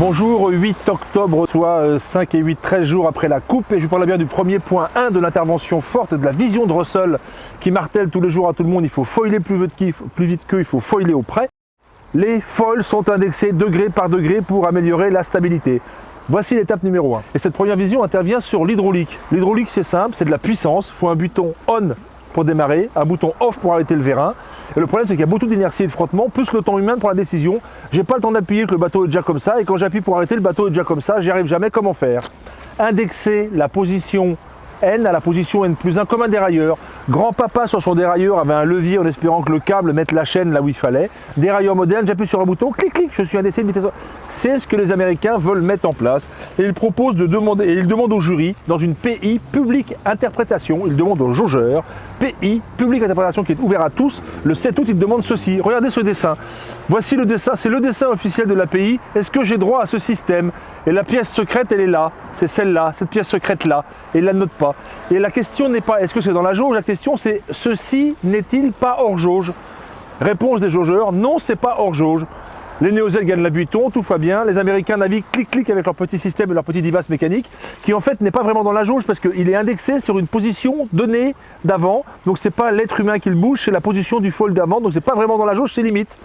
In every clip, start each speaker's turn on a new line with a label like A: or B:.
A: Bonjour, 8 octobre, soit 5 et 8, 13 jours après la coupe, et je vous parle bien du premier point 1 de l'intervention forte, de la vision de Russell qui martèle tous les jours à tout le monde, il faut foiler plus vite qu'eux, il faut foiler au près. Les foils sont indexés degré par degré pour améliorer la stabilité. Voici l'étape numéro 1. Et cette première vision intervient sur l'hydraulique. L'hydraulique c'est simple, c'est de la puissance, il faut un bouton on pour démarrer, un bouton off pour arrêter le vérin. Et le problème c'est qu'il y a beaucoup d'inertie et de frottement, plus le temps humain pour la décision. J'ai pas le temps d'appuyer que le bateau est déjà comme ça, et quand j'appuie pour arrêter, le bateau est déjà comme ça, j'y arrive jamais. Comment faire? Indexer la position N à la position N+1 comme un dérailleur. Grand-papa sur son dérailleur avait un levier en espérant que le câble mette la chaîne là où il fallait. Dérailleur moderne, j'appuie sur un bouton, clic clic, je suis indexé de vitesse. C'est ce que les Américains veulent mettre en place. Et ils proposent de demander, et ils demandent au jury, dans une PI, public interprétation, ils demandent aux jaugeurs, PI, public interprétation qui est ouvert à tous. Le 7 août, ils demandent ceci. Regardez ce dessin. Voici le dessin, c'est le dessin officiel de l'API. Est-ce que j'ai droit à ce système? Et la pièce secrète, elle est là. C'est celle-là, cette pièce secrète là. Et il ne la note pas. Et la question n'est pas est-ce que c'est dans la jauge, la question c'est ceci n'est-il pas hors jauge? Réponse des jaugeurs, non, c'est pas hors jauge. Les Néo-Z gagnent la Vuitton, tout va bien. Les Américains naviguent clic-clic avec leur petit système et leur petit device mécanique, qui en fait n'est pas vraiment dans la jauge parce qu'il est indexé sur une position donnée d'avant. Donc c'est pas l'être humain qui le bouge, c'est la position du foil d'avant. Donc c'est pas vraiment dans la jauge, c'est limite.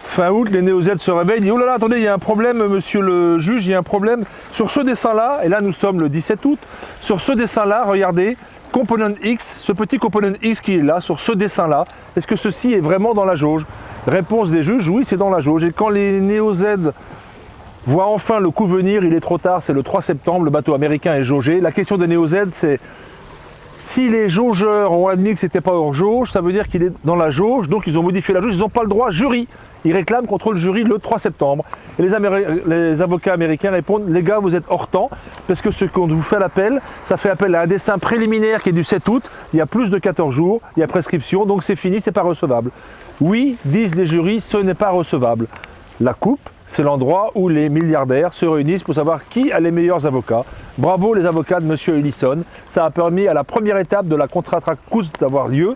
A: Fin août, les Néo-Z se réveillent, disent « Oh là là, attendez, il y a un problème, monsieur le juge, il y a un problème. » Sur ce dessin-là, et là nous sommes le 17 août, sur ce dessin-là, regardez, component X, ce petit component X qui est là, sur ce dessin-là, est-ce que ceci est vraiment dans la jauge? Réponse des juges, oui, c'est dans la jauge. Et quand les Néo-Z voient enfin le coup venir, il est trop tard, c'est le 3 septembre, le bateau américain est jaugé. La question des Néo-Z, c'est si les jaugeurs ont admis que ce n'était pas hors jauge, ça veut dire qu'il est dans la jauge, donc ils ont modifié la jauge, ils n'ont pas le droit, jury. Ils réclament contre le jury le 3 septembre. Et les avocats américains répondent, les gars, vous êtes hors temps, parce que ce qu'on vous fait l'appel, ça fait appel à un dessin préliminaire qui est du 7 août, il y a plus de 14 jours, il y a prescription, donc c'est fini, c'est pas recevable. Oui, disent les jurys, ce n'est pas recevable. La coupe, c'est l'endroit où les milliardaires se réunissent pour savoir qui a les meilleurs avocats. Bravo les avocats de M. Ellison. Ça a permis à la première étape de la contre-attaque Coutts d'avoir lieu.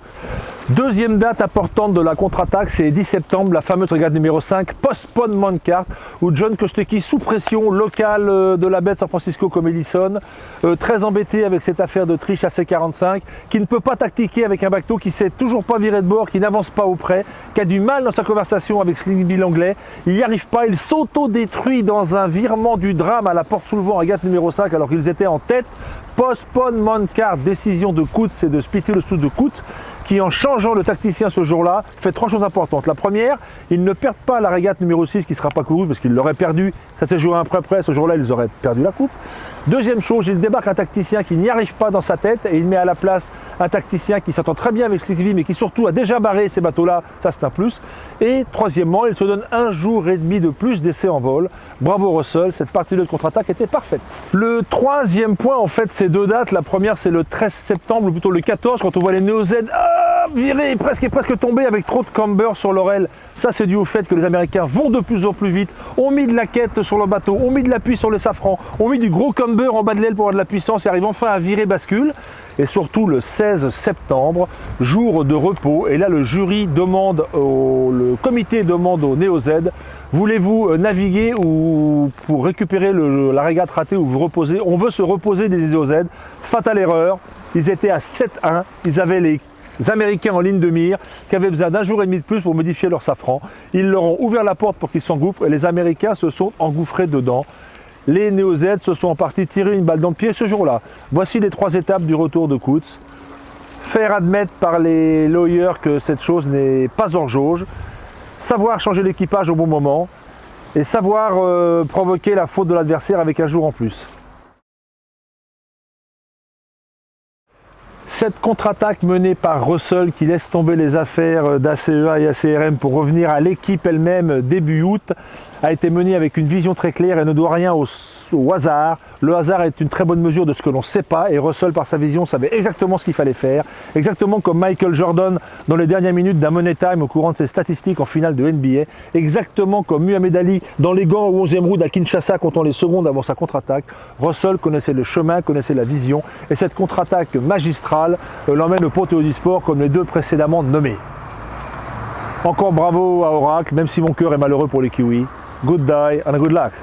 A: Deuxième date importante de la contre-attaque, c'est 10 septembre, la fameuse régate numéro 5, Postponement Cart, où John Kostecki, sous pression locale de la baie de San Francisco comme Ellison, très embêté avec cette affaire de triche à C45, qui ne peut pas tactiquer avec un bateau qui ne sait toujours pas virer de bord, qui n'avance pas auprès, qui a du mal dans sa conversation avec Slinky l'anglais, il n'y arrive pas, il s'auto-détruit dans un virement du drame à la porte sous le vent, régate numéro 5, alors qu'ils étaient en tête. Postponement Cart, décision de Coutts et de Spitty le sous de Coutts, qui en changeant le tacticien ce jour-là, fait trois choses importantes. La première, ils ne perdent pas la régate numéro 6 qui ne sera pas courue parce qu'ils l'auraient perdu. Ça s'est joué un près, ce jour-là, ils auraient perdu la coupe. Deuxième chose, il débarque un tacticien qui n'y arrive pas dans sa tête et il met à la place un tacticien qui s'entend très bien avec Slickby mais qui surtout a déjà barré ces bateaux-là, ça c'est un plus. Et troisièmement, il se donne 1 jour et demi de plus d'essai en vol. Bravo Russell, cette partie de contre-attaque était parfaite. Le troisième point, en fait, c'est deux dates. La première, c'est le 13 septembre, ou plutôt le 14, quand on voit les Néo-Z virer et presque tomber avec trop de camber sur l'orelle. Ça, c'est dû au fait que les Américains vont de plus en plus vite, ont mis de la quête sur le bateau, ont mis de l'appui sur le safran, ont mis du gros camber en bas de l'aile pour avoir de la puissance et arrivent enfin à virer bascule. Et surtout le 16 septembre, jour de repos. Et là, le jury demande, le comité demande aux Néo-Z, voulez-vous naviguer ou pour récupérer la régate ratée ou vous reposer? On veut se reposer des Néo-Z. Fatale erreur, ils étaient à 7-1, ils avaient les Américains en ligne de mire qui avaient besoin d'un jour et demi de plus pour modifier leur safran. Ils leur ont ouvert la porte pour qu'ils s'engouffrent et les Américains se sont engouffrés dedans. Les Néo-Z se sont en partie tirés une balle dans le pied ce jour-là. Voici les 3 étapes du retour de Coutts. Faire admettre par les lawyers que cette chose n'est pas hors jauge. Savoir changer l'équipage au bon moment. Et savoir provoquer la faute de l'adversaire avec un jour en plus. Cette contre-attaque menée par Russell qui laisse tomber les affaires d'ACEA et ACRM pour revenir à l'équipe elle-même début août a été menée avec une vision très claire et ne doit rien au hasard. Le hasard est une très bonne mesure de ce que l'on ne sait pas et Russell par sa vision savait exactement ce qu'il fallait faire, exactement comme Michael Jordan dans les dernières minutes d'un Money Time au courant de ses statistiques en finale de NBA, exactement comme Muhammad Ali dans les gants au 11e round à Kinshasa comptant les secondes avant sa contre-attaque. Russell connaissait le chemin, connaissait la vision et cette contre-attaque magistrale l'emmène au Poteau du Sport comme les deux précédemment nommés. Encore bravo à Oracle, même si mon cœur est malheureux pour les Kiwis. good day and good luck.